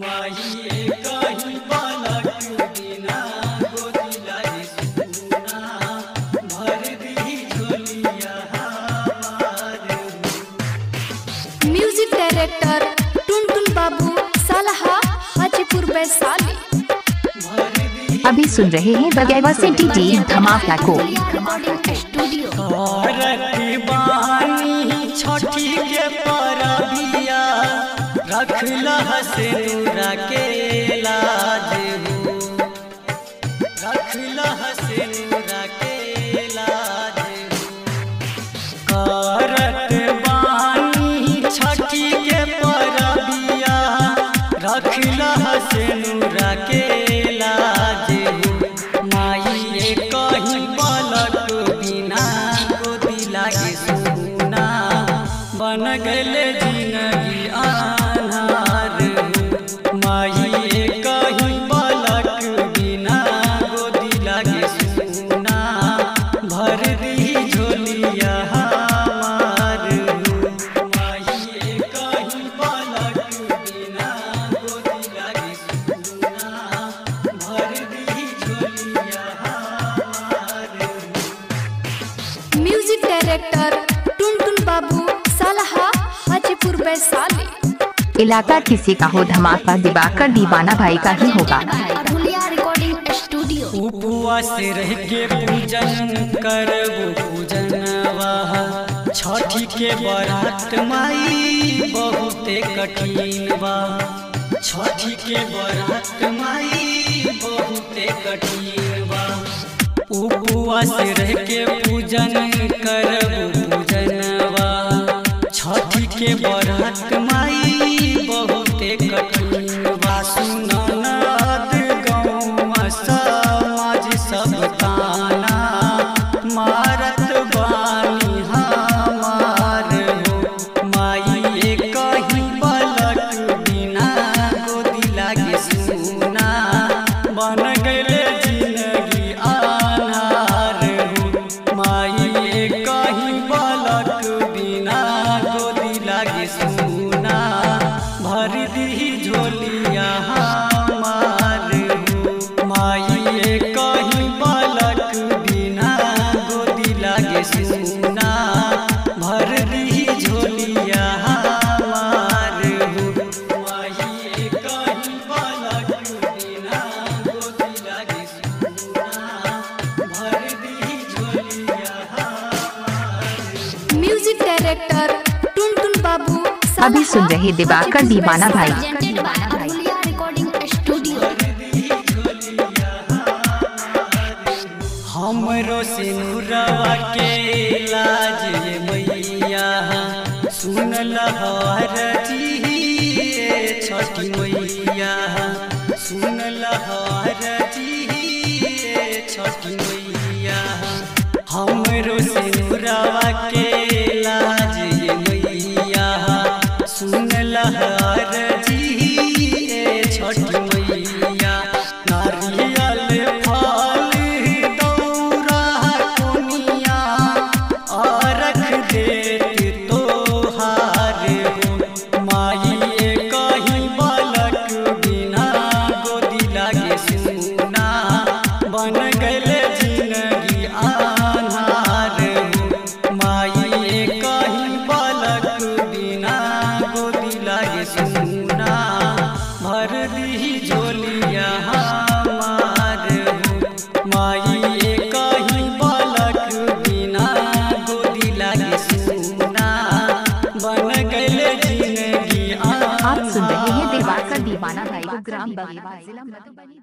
माई कहीं बालक बिना गोदी लाई सुना भर दी झोलिया हमारे। म्यूजिक डायरेक्टर टुनटुन बाबू सालहा हाजीपुर वैशाली। अभी सुन रहे हैं बगैवा सिटी टी धमाका को। छठी के परबिया रखला हसेनुरा के लाज हो, रखला हसेनुरा के लाज हो। करत बानी छठी के परबिया रखला हसेनुरा के लाज हो। माई कहीं बालक बिना गोदी लागे सुना बन गले जिंदगी आधार हो। माई कहीं बालक बिना गोदी लागे सुना भर दी झोलिया हमार हो। माई कहीं बालक बिना गोदी लागे सुना भर दी झोलिया हमार हो। म्यूजिक डायरेक्टर टुनटुन बाबू सालहा हाजीपुर वैशाली। इलाका किसी का हो धमाका दिवाकर दीवाना भाई का ही होगा। Recording studio. उपवास रह के पूजन करबो पूजनवा छठी के बरात माई बहुते कठिन बा। छठी के बरात माई बहुते कठिन बा। उपवास रह के पूजन करबो पूजनवा छठी के बरात माई बहुते कठिन बा। सुननाद गौवा समाज सब ताना मारत बानी हमार हो। माई कहीं बालक बिना गोदी लागे सुना बन गले जिंदगी आधार हो। माई कहीं बालक बिना गोदी लागे सुना भर दी झोलिया हमार हो। माई कहीं बालक बिना गोदी लागे सुना भर दी झोलिया हमार हो। माई कहीं बालक बिना गोदी लागे सुना भर दी झोलिया हमार हो। म्यूजिक डायरेक्टर टुनटुन बाबू अभी सुन रहे दिवाकर दीवाना भाई। Recording studio. हमरो सिनुरवा के लाज ये मैया सुन लहर जी छठी मैया सुन लहर जी छठी मैया। हमरो सिनुरवा के लाज ये मैया सुन लहर जी छठी मैया। नारियल फल दौरा कोनिया रख देत तोहार हो। माई कहीं बालक बिना गोदी लागे सुना बन गले जिंदगी आधार हो। माई कहीं बालक बिना गोदी लागे सुना भर दी झोलिया हमार हो। माई कहीं बालक बिना गोदी लागे सुना बन गले जिंदगी आप सुन रहे हैं आधार दिवाकर दीवाना भाई को ग्राम बगीवा जिला मधुबनी।